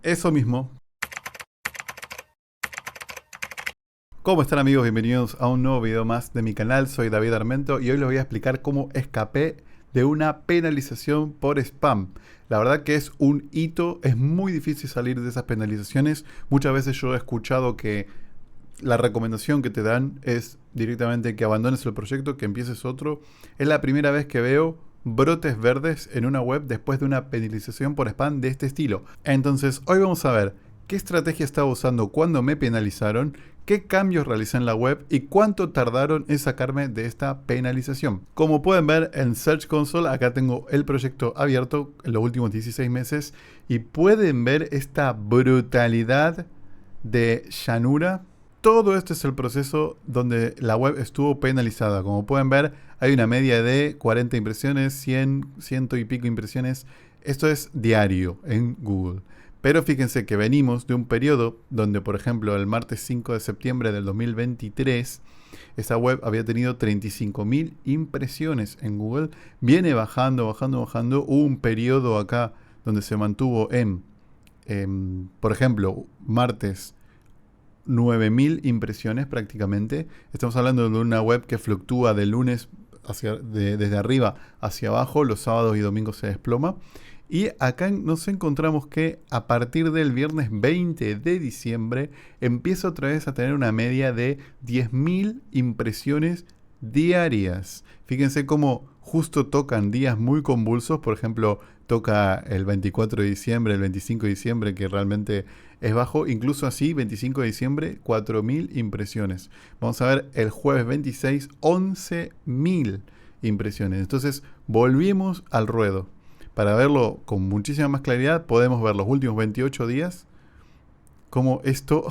Eso mismo. ¿Cómo están amigos? Bienvenidos a un nuevo video más de mi canal. Soy David Armento y hoy les voy a explicar cómo escapé de una penalización por spam. La verdad que es un hito, es muy difícil salir de esas penalizaciones. Muchas veces yo he escuchado que la recomendación que te dan es directamente que abandones el proyecto, que empieces otro. Es la primera vez que veo brotes verdes en una web después de una penalización por spam de este estilo. Entonces hoy vamos a ver qué estrategia estaba usando cuando me penalizaron, qué cambios realicé en la web y cuánto tardaron en sacarme de esta penalización. Como pueden ver en Search Console, acá tengo el proyecto abierto en los últimos 16 meses y pueden ver esta brutalidad de llanura. Todo este es el proceso donde la web estuvo penalizada. Como pueden ver, hay una media de 40 impresiones, 100, ciento y pico impresiones. Esto es diario en Google. Pero fíjense que venimos de un periodo donde, por ejemplo, el martes 5 de septiembre del 2023, esta web había tenido 35.000 impresiones en Google. Viene bajando, bajando, bajando. Hubo un periodo acá donde se mantuvo por ejemplo, martes 9.000 impresiones prácticamente. Estamos hablando de una web que fluctúa de lunes desde arriba hacia abajo. Los sábados y domingos se desploma. Y acá nos encontramos que a partir del viernes 20 de diciembre empieza otra vez a tener una media de 10.000 impresiones diarias. Fíjense cómo justo tocan días muy convulsos. Por ejemplo, toca el 24 de diciembre, el 25 de diciembre, que realmente es bajo. Incluso así, 25 de diciembre, 4.000 impresiones. Vamos a ver el jueves 26, 11.000 impresiones. Entonces, volvimos al ruedo. Para verlo con muchísima más claridad, podemos ver los últimos 28 días. Como esto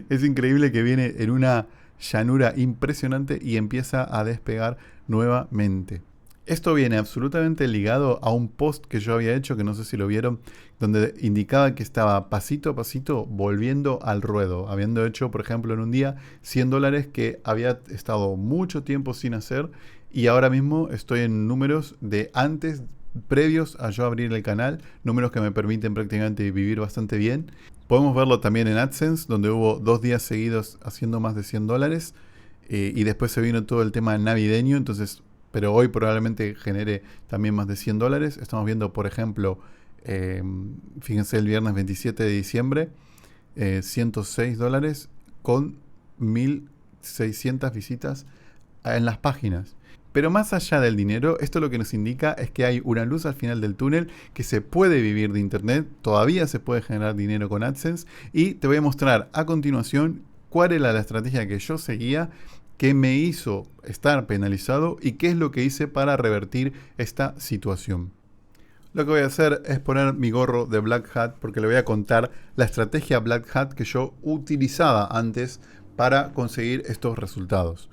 es increíble, que viene en una llanura impresionante y empieza a despegar nuevamente. Esto viene absolutamente ligado a un post que yo había hecho, que no sé si lo vieron, donde indicaba que estaba pasito a pasito volviendo al ruedo, habiendo hecho, por ejemplo, en un día $100 que había estado mucho tiempo sin hacer, y ahora mismo estoy en números de antes, previos a yo abrir el canal, números que me permiten prácticamente vivir bastante bien. Podemos verlo también en AdSense, donde hubo 2 días seguidos haciendo más de $100, y después se vino todo el tema navideño, entonces, pero hoy probablemente genere también más de $100. Estamos viendo, por ejemplo, fíjense, el viernes 27 de diciembre, $106 con 1.600 visitas en las páginas. Pero más allá del dinero, esto lo que nos indica es que hay una luz al final del túnel, que se puede vivir de internet, todavía se puede generar dinero con AdSense, y te voy a mostrar a continuación cuál era la estrategia que yo seguía, que me hizo estar penalizado y qué es lo que hice para revertir esta situación. Lo que voy a hacer es poner mi gorro de Black Hat, porque le voy a contar la estrategia Black Hat que yo utilizaba antes para conseguir estos resultados.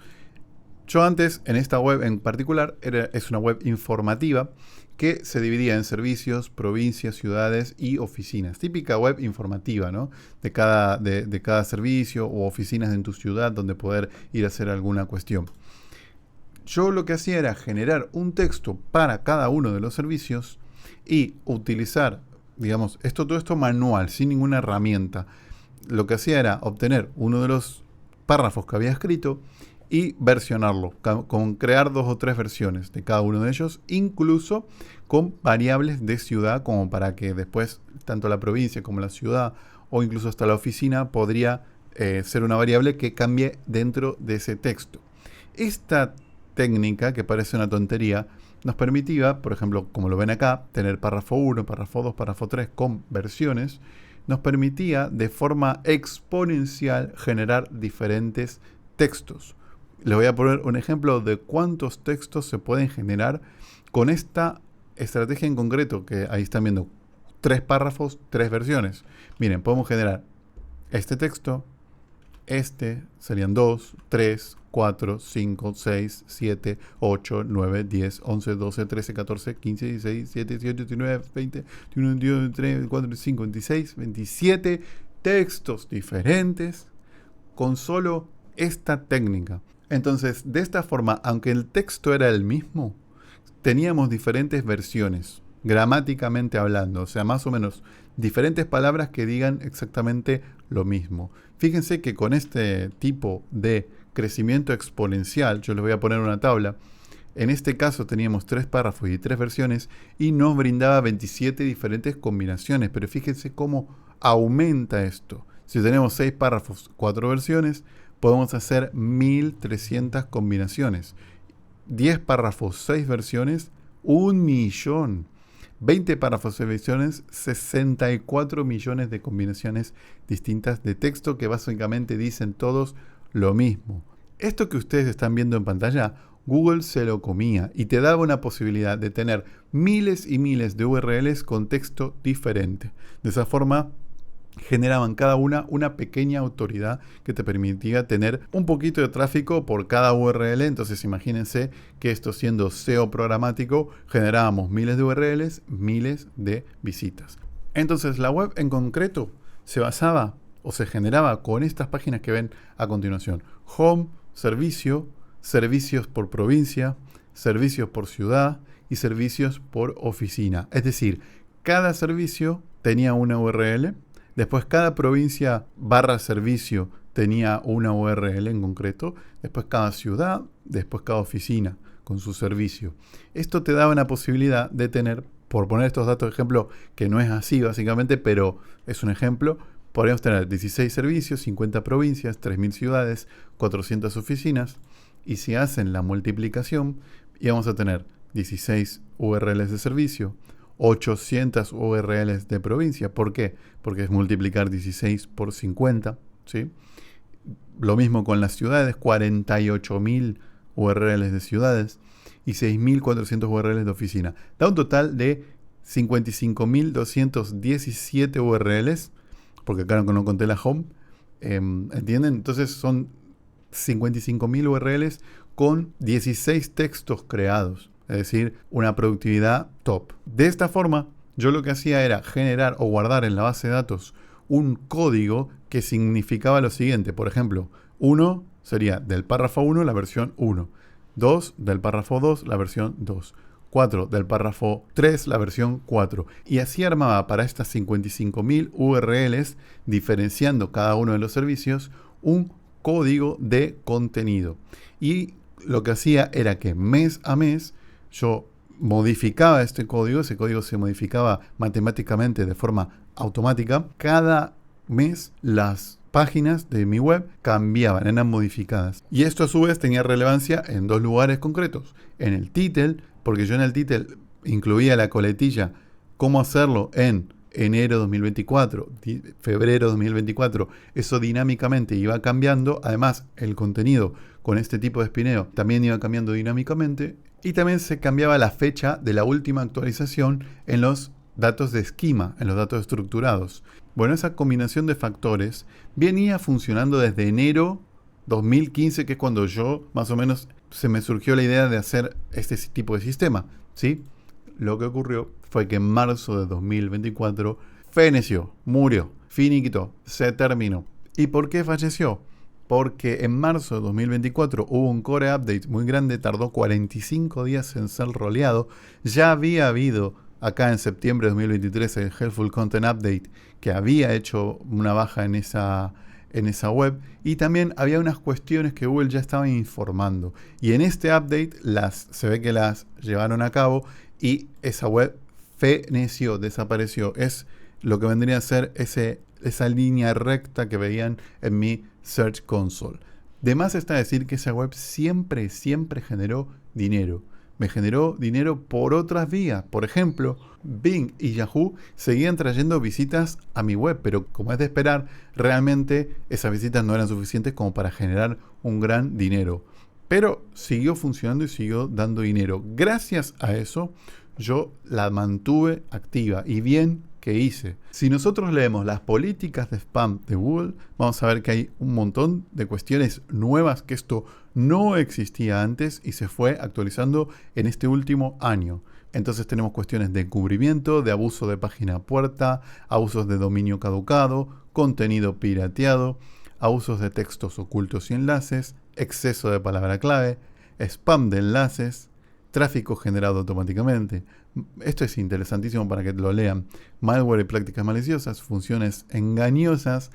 Yo antes, en esta web en particular, es una web informativa que se dividía en servicios, provincias, ciudades y oficinas. Típica web informativa, ¿no? De cada servicio o oficinas en tu ciudad donde poder ir a hacer alguna cuestión. Yo lo que hacía era generar un texto para cada uno de los servicios y utilizar, digamos, todo esto manual, sin ninguna herramienta. Lo que hacía era obtener uno de los párrafos que había escrito y versionarlo, con crear 2 o 3 versiones de cada uno de ellos, incluso con variables de ciudad, como para que después tanto la provincia como la ciudad o incluso hasta la oficina podría ser una variable que cambie dentro de ese texto. Esta técnica, que parece una tontería, nos permitía, por ejemplo, como lo ven acá, tener párrafo 1, párrafo 2, párrafo 3 con versiones. Nos permitía de forma exponencial generar diferentes textos. Les voy a poner un ejemplo de cuántos textos se pueden generar con esta estrategia en concreto, que ahí están viendo 3 párrafos, 3 versiones. Miren, podemos generar este texto, serían 2, 3, 4, 5, 6, 7, 8, 9, 10, 11, 12, 13, 14, 15, 16, 17, 18, 19, 20, 21, 22, 23, 24, 25, 26, 27 textos diferentes con solo esta técnica. Entonces, de esta forma, aunque el texto era el mismo, teníamos diferentes versiones. gramáticamente hablando, o sea, más o menos diferentes palabras que digan exactamente lo mismo. Fíjense que con este tipo de crecimiento exponencial, yo les voy a poner una tabla, en este caso teníamos 3 párrafos y 3 versiones y nos brindaba 27 diferentes combinaciones, pero fíjense cómo aumenta esto. Si tenemos 6 párrafos, 4 versiones, podemos hacer 1300 combinaciones. 10 párrafos, 6 versiones, 1.000.000. 20 párrafos, 6 versiones, 64 millones de combinaciones distintas de texto que básicamente dicen todos lo mismo. Esto que ustedes están viendo en pantalla, Google se lo comía y te daba una posibilidad de tener miles y miles de URLs con texto diferente. De esa forma, generaban cada una pequeña autoridad que te permitía tener un poquito de tráfico por cada URL. Entonces imagínense que esto siendo SEO programático, generábamos miles de URLs, miles de visitas. Entonces la web en concreto se basaba o se generaba con estas páginas que ven a continuación. Home, servicio, servicios por provincia, servicios por ciudad y servicios por oficina. Es decir, cada servicio tenía una URL. Después cada provincia / servicio tenía una URL en concreto. Después cada ciudad, después cada oficina con su servicio. Esto te daba una posibilidad de tener, por poner estos datos de ejemplo, que no es así básicamente, pero es un ejemplo, podríamos tener 16 servicios, 50 provincias, 3.000 ciudades, 400 oficinas. Y si hacen la multiplicación, íbamos a tener 16 URLs de servicio, 800 URLs de provincia. ¿Por qué? Porque es multiplicar 16 por 50, ¿sí? Lo mismo con las ciudades, 48.000 URLs de ciudades y 6.400 URLs de oficina. Da un total de 55.217 URLs, porque acá no conté la home, ¿entienden? Entonces son 55.000 URLs con 16 textos creados. Es decir, una productividad top. De esta forma, yo lo que hacía era generar o guardar en la base de datos un código que significaba lo siguiente. Por ejemplo, 1 sería del párrafo 1 la versión 1. 2 del párrafo 2 la versión 2. 4 del párrafo 3 la versión 4. Y así armaba para estas 55.000 URLs, diferenciando cada uno de los servicios, un código de contenido. Y lo que hacía era que mes a mes yo modificaba este código. Ese código se modificaba matemáticamente de forma automática. Cada mes las páginas de mi web cambiaban, eran modificadas. Y esto a su vez tenía relevancia en 2 lugares concretos. En el title, porque yo en el title incluía la coletilla cómo hacerlo en enero 2024, febrero 2024, eso dinámicamente iba cambiando. Además, el contenido con este tipo de espineo también iba cambiando dinámicamente y también se cambiaba la fecha de la última actualización en los datos de esquema, en los datos estructurados. Bueno, esa combinación de factores venía funcionando desde enero 2015, que es cuando yo más o menos se me surgió la idea de hacer este tipo de sistema, ¿sí? Lo que ocurrió fue que en marzo de 2024 feneció, murió, finiquitó, se terminó. ¿Y por qué falleció? Porque en marzo de 2024 hubo un core update muy grande, tardó 45 días en ser roleado. Ya había habido acá en septiembre de 2023 el Helpful Content Update que había hecho una baja en esa web, y también había unas cuestiones que Google ya estaba informando. Y en este update se ve que las llevaron a cabo y esa web feneció, desapareció. Es lo que vendría a ser esa línea recta que veían en mi Search Console. De más está decir que esa web siempre generó dinero. Me generó dinero por otras vías. Por ejemplo, Bing y Yahoo seguían trayendo visitas a mi web, pero como es de esperar, realmente esas visitas no eran suficientes como para generar un gran dinero. Pero siguió funcionando y siguió dando dinero. Gracias a eso, yo la mantuve activa, y bien que hice. Si nosotros leemos las políticas de spam de Google, vamos a ver que hay un montón de cuestiones nuevas, que esto no existía antes y se fue actualizando en este último año. Entonces tenemos cuestiones de encubrimiento, de abuso de página puerta, abusos de dominio caducado, contenido pirateado, abusos de textos ocultos y enlaces, exceso de palabra clave, spam de enlaces, tráfico generado automáticamente, Esto es interesantísimo para que lo lean. Malware y prácticas maliciosas, funciones engañosas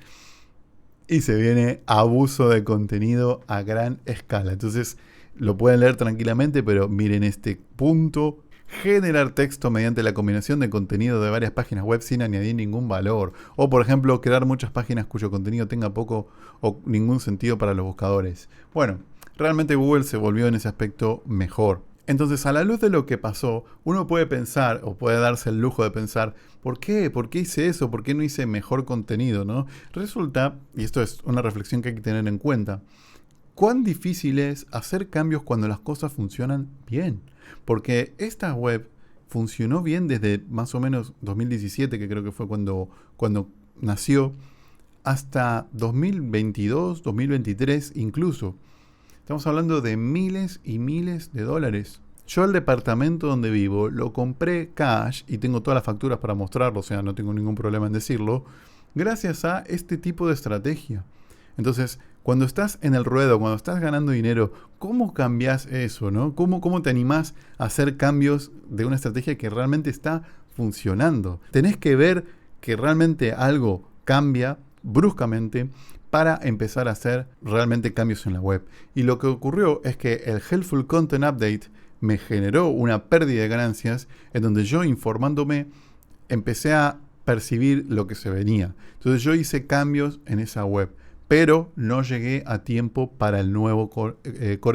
y se viene abuso de contenido a gran escala. Entonces lo pueden leer tranquilamente, pero miren este punto. Generar texto mediante la combinación de contenido de varias páginas web sin añadir ningún valor. O por ejemplo, crear muchas páginas cuyo contenido tenga poco o ningún sentido para los buscadores. Bueno, realmente Google se volvió en ese aspecto mejor. Entonces, a la luz de lo que pasó, uno puede pensar, o puede darse el lujo de pensar, ¿por qué? ¿Por qué hice eso? ¿Por qué no hice mejor contenido? ¿No? Resulta, y esto es una reflexión que hay que tener en cuenta, cuán difícil es hacer cambios cuando las cosas funcionan bien. Porque esta web funcionó bien desde más o menos 2017, que creo que fue cuando nació, hasta 2022, 2023 incluso. Estamos hablando de miles y miles de dólares. Yo el departamento donde vivo lo compré cash y tengo todas las facturas para mostrarlo, o sea, no tengo ningún problema en decirlo, gracias a este tipo de estrategia. Entonces, cuando estás en el ruedo, cuando estás ganando dinero, ¿cómo cambias eso, no? ¿Cómo te animás a hacer cambios de una estrategia que realmente está funcionando? Tenés que ver que realmente algo cambia bruscamente para empezar a hacer realmente cambios en la web. Y lo que ocurrió es que el Helpful Content Update me generó una pérdida de ganancias en donde yo informándome empecé a percibir lo que se venía. Entonces yo hice cambios en esa web, pero no llegué a tiempo para el nuevo Core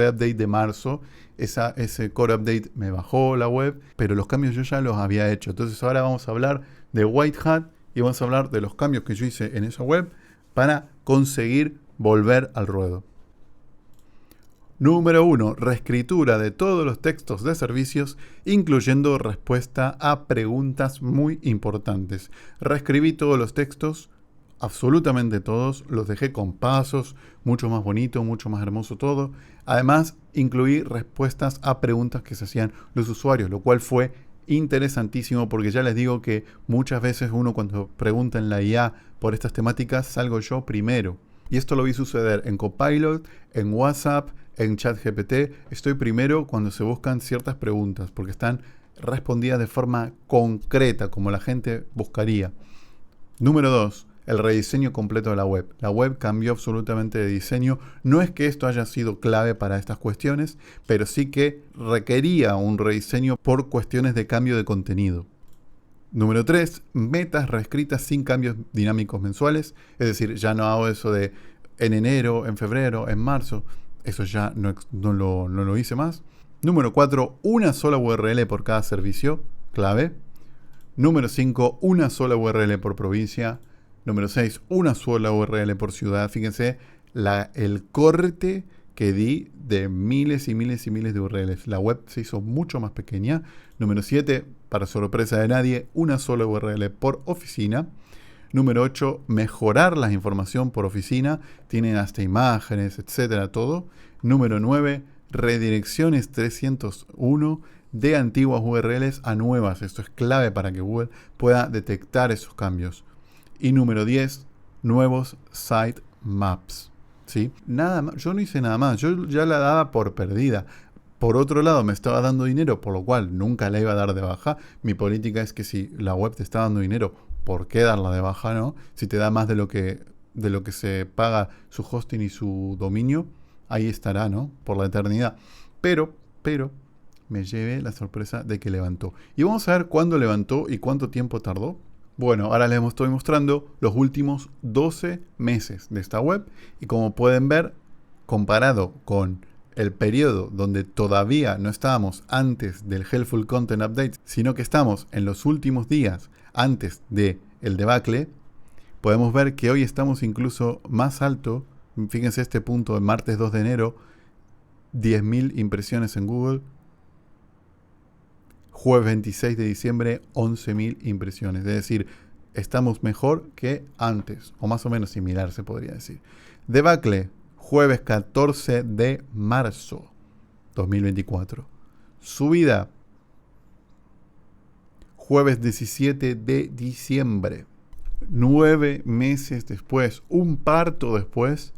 Update de marzo. Ese Core Update me bajó la web, pero los cambios yo ya los había hecho. Entonces ahora vamos a hablar de White Hat y vamos a hablar de los cambios que yo hice en esa web para conseguir volver al ruedo. Número 1. Reescritura de todos los textos de servicios, incluyendo respuesta a preguntas muy importantes. Reescribí todos los textos, absolutamente todos, los dejé con pasos, mucho más bonito, mucho más hermoso todo. Además, incluí respuestas a preguntas que se hacían los usuarios, lo cual fue interesantísimo porque ya les digo que muchas veces uno cuando pregunta en la IA por estas temáticas salgo yo primero. Y esto lo vi suceder en Copilot, en WhatsApp, en ChatGPT. Estoy primero cuando se buscan ciertas preguntas porque están respondidas de forma concreta como la gente buscaría. Número 2. El rediseño completo de la web. La web cambió absolutamente de diseño. No es que esto haya sido clave para estas cuestiones, pero sí que requería un rediseño por cuestiones de cambio de contenido. Número 3. Metas reescritas sin cambios dinámicos mensuales. Es decir, ya no hago eso de en enero, en febrero, en marzo. Eso ya no lo hice más. Número 4. Una sola URL por cada servicio. Clave. Número 5. Una sola URL por provincia. Número 6, una sola URL por ciudad. Fíjense el corte que di de miles y miles y miles de URLs. La web se hizo mucho más pequeña. Número 7, para sorpresa de nadie, una sola URL por oficina. Número 8, mejorar la información por oficina. Tienen hasta imágenes, etcétera, todo. Número 9, redirecciones 301 de antiguas URLs a nuevas. Esto es clave para que Google pueda detectar esos cambios. Y número 10, nuevos sitemaps. ¿Sí? Nada más, yo no hice nada más, yo ya la daba por perdida. Por otro lado, me estaba dando dinero, por lo cual nunca la iba a dar de baja. Mi política es que si la web te está dando dinero, ¿por qué darla de baja, no? Si te da más de lo que se paga su hosting y su dominio, ahí estará, ¿no? Por la eternidad. Pero, me llevé la sorpresa de que levantó. Y vamos a ver cuándo levantó y cuánto tiempo tardó. Bueno, ahora les estoy mostrando los últimos 12 meses de esta web y como pueden ver, comparado con el periodo donde todavía no estábamos antes del Helpful Content Update, sino que estamos en los últimos días antes del debacle, podemos ver que hoy estamos incluso más alto. Fíjense este punto, el martes 2 de enero, 10.000 impresiones en Google. Jueves 26 de diciembre, 11.000 impresiones. Es decir, estamos mejor que antes, o más o menos similar se podría decir. Debacle, jueves 14 de marzo 2024. Subida, jueves 17 de diciembre. 9 meses después, un parto después,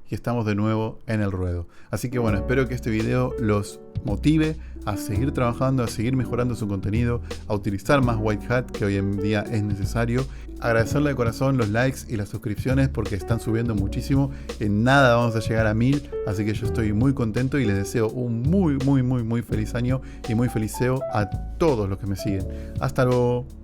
y estamos de nuevo en el ruedo. Así que bueno, espero que este video los motive a seguir trabajando, a seguir mejorando su contenido, a utilizar más White Hat, que hoy en día es necesario. Agradecerle de corazón los likes y las suscripciones porque están subiendo muchísimo. En nada vamos a llegar a 1000, así que yo estoy muy contento y les deseo un muy feliz año y muy feliz SEO a todos los que me siguen. Hasta luego.